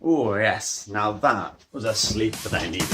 Oh yes, now that was a sleep that I needed.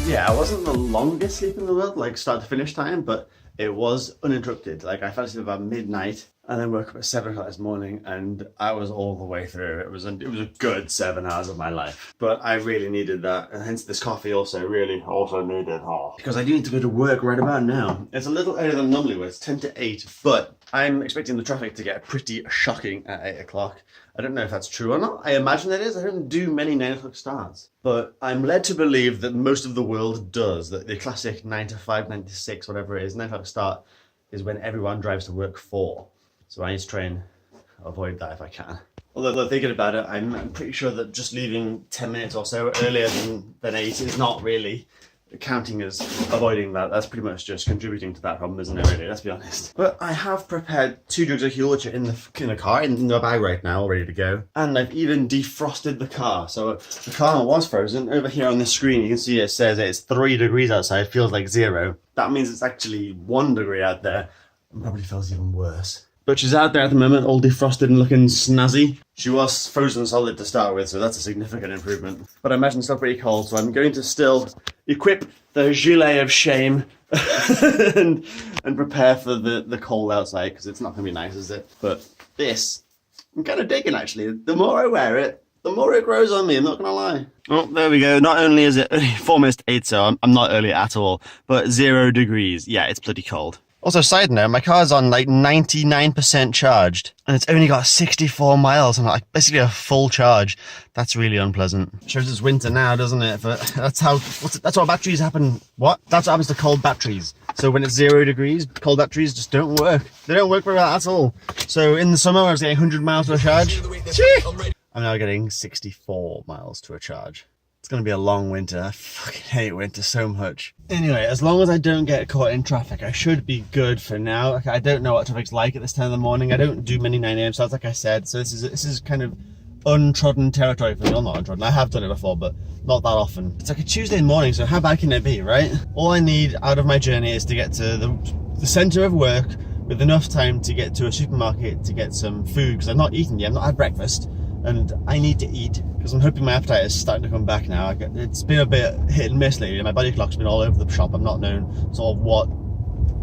Yeah, I wasn't the longest sleep in the world, like start to finish time, but it was uninterrupted. Like I fell asleep about midnight and then woke up at 7 o'clock this morning and I was all the way through. It was a good 7 hours of my life, but I really needed that, and hence this coffee also really also needed. Because I do need to go to work right about now. It's a little earlier than normally where it's 10 to 8, but I'm expecting the traffic to get pretty shocking at 8 o'clock. I don't know if that's true or not. I imagine it is. I don't do many 9 o'clock starts. But I'm led to believe that most of the world does. That the classic 9 to 5, 9 to 6, whatever it is, 9 o'clock start is when everyone drives to work for. So I need to try and avoid that if I can. Although thinking about it, I'm pretty sure that just leaving 10 minutes or so earlier than 8 is not really counting as avoiding that. That's pretty much just contributing to that problem, isn't it, really? Let's be honest. But I have prepared 2 jugs of fuel, which are in the car, in the bag right now, all ready to go. And I've even defrosted the car. So the car was frozen. Over here on the screen, you can see it says it's 3 degrees outside. It feels like 0. That means it's actually 1 degree out there. And probably feels even worse. But she's out there at the moment, all defrosted and looking snazzy. She was frozen solid to start with, so that's a significant improvement. But I imagine it's still pretty cold, so I'm going to still equip the gilet of shame and prepare for the cold outside, because it's not going to be nice, is it? But this, I'm kind of digging, actually. The more I wear it, the more it grows on me, I'm not going to lie. Oh, there we go. Not only is it 4:08, so I'm not early at all, but 0 degrees. Yeah, it's bloody cold. Also, side note, my car's on like 99% charged, and it's only got 64 miles and like basically a full charge. That's really unpleasant. Shows it's winter now, doesn't it? But that's what batteries happen. What? That's what happens to cold batteries. So when it's 0 degrees, cold batteries just don't work. They don't work very well at all. So in the summer, I was getting 100 miles to a charge. I'm now getting 64 miles to a charge. It's going to be a long winter. I fucking hate winter so much. Anyway, as long as I don't get caught in traffic, I should be good for now. Okay, I don't know what traffic's like at this time of the morning. I don't do many 9 a.m. starts, like I said, so this is kind of untrodden territory for me. Well, not untrodden. I have done it before, but not that often. It's like a Tuesday morning, so how bad can it be, right? All I need out of my journey is to get to the centre of work with enough time to get to a supermarket to get some food, because I've not eaten yet. I've not had breakfast. And I need to eat, because I'm hoping my appetite is starting to come back now. It's been a bit hit and miss lately. My body clock's been all over the shop. I've not known sort of what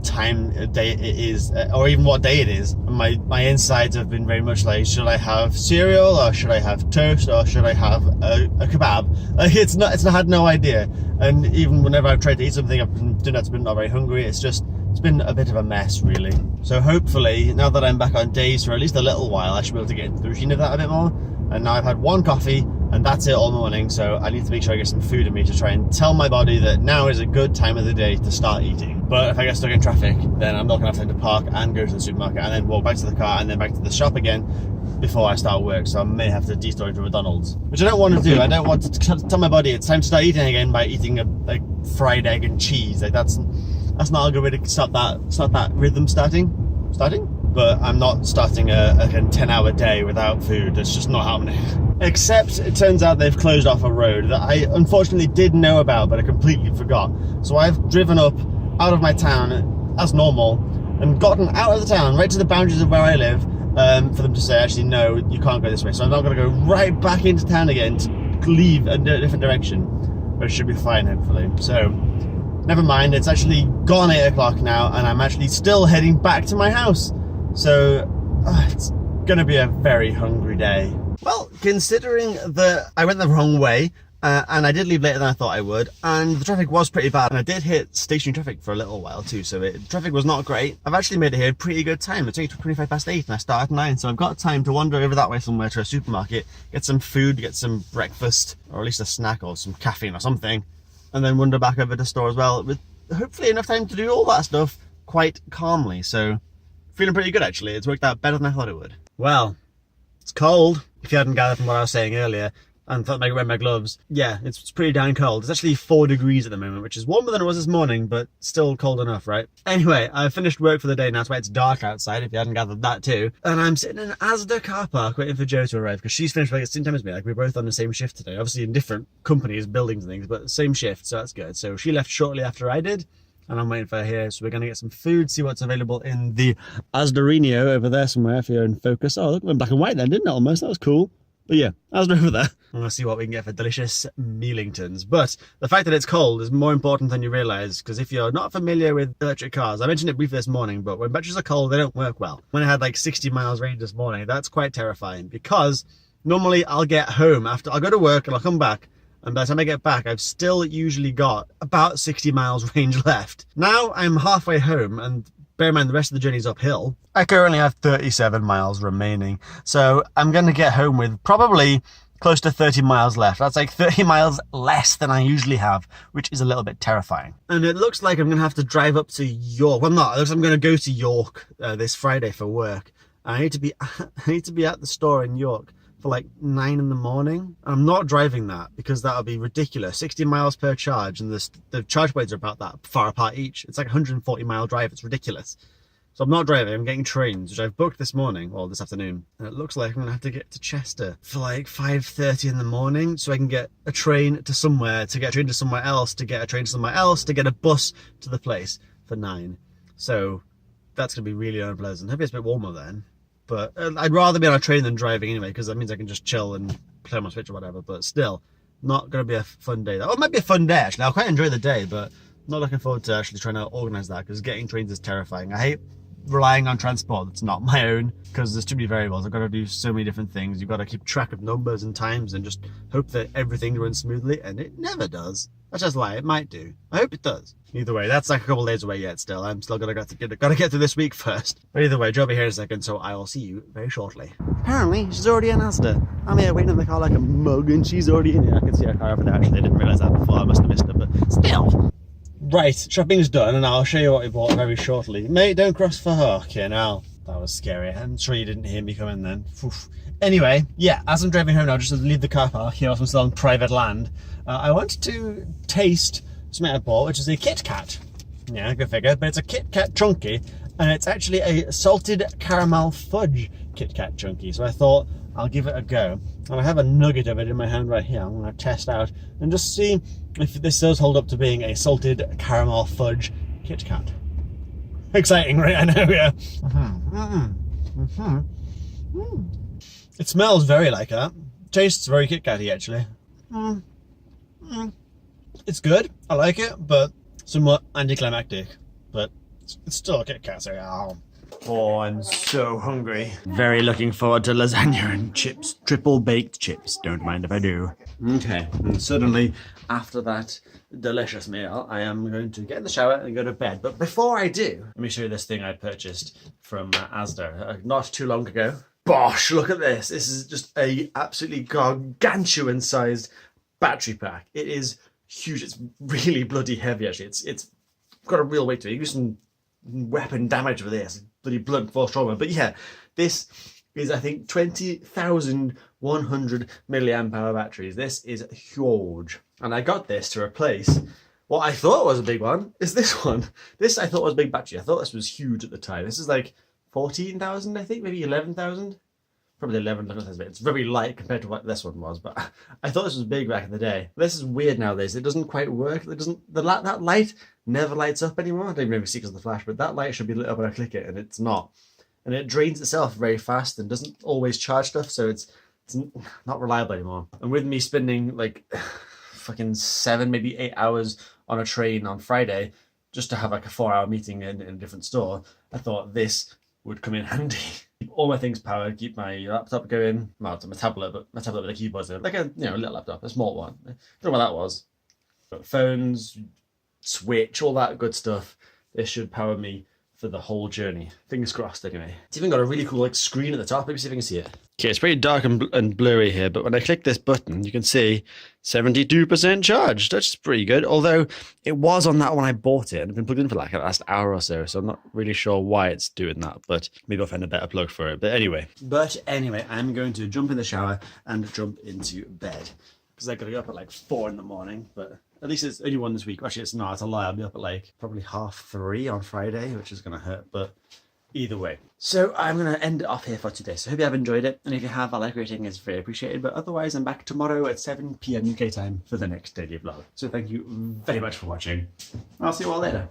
time of day it is, or even what day it is. And my insides have been very much like, should I have cereal, or should I have toast, or should I have a kebab? Like I had no idea. And even whenever I've tried to eat something, I've been doing that's been not very hungry. It's been a bit of a mess, really. So hopefully, now that I'm back on days for at least a little while, I should be able to get into the routine of that a bit more. And now I've had 1 coffee, and that's it all morning, so I need to make sure I get some food in me to try and tell my body that now is a good time of the day to start eating. But if I get stuck in traffic, then I'm not going to have time to park and go to the supermarket and then walk back to the car and then back to the shop again before I start work, so I may have to detour into McDonald's, which I don't want to do. I don't want to tell my body it's time to start eating again by eating a fried egg and cheese. Like that's not a good way to start that rhythm starting. But I'm not starting a 10-hour day without food. That's just not happening. Except it turns out they've closed off a road that I unfortunately did know about, but I completely forgot. So I've driven up out of my town as normal and gotten out of the town right to the boundaries of where I live for them to say, actually, no, you can't go this way. So I'm not going to go right back into town again to leave a different direction, but it should be fine, hopefully. So never mind. It's actually gone 8 o'clock now, and I'm actually still heading back to my house. So it's gonna be a very hungry day. Well, considering that I went the wrong way and I did leave later than I thought I would, and the traffic was pretty bad, and I did hit stationary traffic for a little while too, so traffic was not great. I've actually made it here pretty good time. It's only 25 past 8 and I start at 9, so I've got time to wander over that way somewhere to a supermarket, get some food, get some breakfast, or at least a snack or some caffeine or something, and then wander back over to the store as well, with hopefully enough time to do all that stuff quite calmly. So feeling pretty good, actually. It's worked out better than I thought it would. Well, it's cold, if you hadn't gathered from what I was saying earlier, and thought I could wear my gloves. Yeah, it's pretty damn cold. It's actually 4 degrees at the moment, which is warmer than it was this morning, but still cold enough, right? Anyway, I've finished work for the day now. That's why it's dark outside, if you hadn't gathered that too. And I'm sitting in an Asda car park waiting for Jo to arrive, because she's finished work at the same time as me. Like, we're both on the same shift today. Obviously in different companies, buildings and things, but same shift, so that's good. So she left shortly after I did. and I'm waiting for her here. So we're going to get some food, see what's available in the Asdarinio over there somewhere if you're in focus. Oh, look, it went black and white then, didn't it, almost? That was cool. But yeah, Asda over there. I'm going to see what we can get for delicious mealingtons. But the fact that it's cold is more important than you realise, because if you're not familiar with electric cars, I mentioned it briefly this morning, but when batteries are cold, they don't work well. When I had like 60 miles range this morning, that's quite terrifying, because normally I'll get home after, I'll go to work and I'll come back, and by the time I get back, I've still usually got about 60 miles range left. Now I'm halfway home, and bear in mind the rest of the journey's uphill. I currently have 37 miles remaining, so I'm going to get home with probably close to 30 miles left. That's like 30 miles less than I usually have, which is a little bit terrifying. And it looks like I'm going to have to drive up to York. Well, not. It looks like I'm going to go to York this Friday for work. I need to be at the store in York for like 9 in the morning. I'm not driving that because that would be ridiculous. 60 miles per charge, and the charge points are about that far apart each. It's like a 140-mile drive. It's ridiculous. So I'm not driving, I'm getting trains, which I've booked this morning, or this afternoon. And it looks like I'm gonna have to get to Chester for like 5:30 in the morning, so I can get a train to somewhere, to get a train to somewhere else, to get a train to somewhere else, to get a bus to the place for 9. So that's gonna be really unpleasant. Hope it's a bit warmer then. But I'd rather be on a train than driving anyway, because that means I can just chill and play on my Switch or whatever. But still, not going to be a fun day. Oh, it might be a fun day, actually. I'll quite enjoy the day, but not looking forward to actually trying to organise that, because getting trains is terrifying. I hate relying on transport that's not my own, because there's too many variables. I've got to do so many different things. You've got to keep track of numbers and times and just hope that everything runs smoothly, and it never does. That's just a lie. It might do. I hope it does. Either way, that's like a couple of days away yet still. I'm still gotta get through this week first. But either way, Joe will be here in a second, so I will see you very shortly. Apparently, she's already in Asda. I'm here waiting in the car like a mug, and she's already in here. I can see her car over there, actually. I didn't realise that before. I must have missed her, but still. Right, shopping's done, and I'll show you what we bought very shortly. Mate, don't cross for her. Okay, now. That was scary. I'm sure you didn't hear me coming then. Oof. Anyway, yeah, as I'm driving home now, just to leave the car park, here, I'm still on private land, I wanted to taste something I bought, which is a Kit Kat. Yeah, go figure, but it's a Kit Kat Chunky, and it's actually a salted caramel fudge Kit Kat Chunky, so I thought I'll give it a go. And I have a nugget of it in my hand right here. I'm going to test out and just see if this does hold up to being a salted caramel fudge Kit Kat. Exciting, right? I know, yeah. It smells very like that. Tastes very Kit Katty, actually. It's good. I like it, but somewhat anticlimactic. But it's still a Kit Kat, so oh, I'm so hungry. Very looking forward to lasagna and chips. Triple baked chips. Don't mind if I do. Okay, and suddenly, after that delicious meal, I am going to get in the shower and go to bed. But before I do, let me show you this thing I purchased from Asda not too long ago. Bosh, look at this. This is just a absolutely gargantuan sized battery pack. It is huge. It's really bloody heavy, actually. It's got a real weight to it. You can do some weapon damage with this. Bloody blunt force trauma. But yeah, this is, I think, 20,100 milliamp hour batteries. This is huge. And I got this to replace what I thought was a big one. Is this one. This I thought was a big battery. I thought this was huge at the time. This is like 14,000, I think, maybe 11,000. Probably 11, look at this bit. It's very light compared to what this one was, but I thought this was big back in the day. This is weird nowadays. It doesn't quite work. It doesn't. That light never lights up anymore. I don't even know if you see because of the flash, but that light should be lit up when I click it, and it's not. And it drains itself very fast and doesn't always charge stuff, so it's not reliable anymore. And with me spending like fucking 7, maybe 8 hours on a train on Friday just to have like a 4-hour meeting in a different store, I thought this would come in handy. Keep all my things powered, keep my laptop going. Well, it's my tablet, but my tablet with a keyboard, like a little laptop, a small one. I don't know what that was. But phones, Switch, all that good stuff. This should power me for the whole journey. Fingers crossed, anyway. It's even got a really cool screen at the top. Maybe see if I can see it. Okay, it's pretty dark and blurry here, but when I click this button, you can see 72% charged. That's pretty good. Although it was on that when I bought it, and I've been plugged in for like the last hour or so, so I'm not really sure why it's doing that, but maybe I'll find a better plug for it. But anyway, I'm going to jump in the shower and jump into bed, because I got to go up at like 4 in the morning, but at least it's only one this week. Actually, it's not. It's a lie. I'll be up at like probably 3:30 on Friday, which is going to hurt, but either way. So I'm going to end it off here for today. So I hope you have enjoyed it. And if you have, a like rating is very appreciated. But otherwise, I'm back tomorrow at 7 p.m. UK time for the next daily vlog. So thank you very much for watching. I'll see you all later.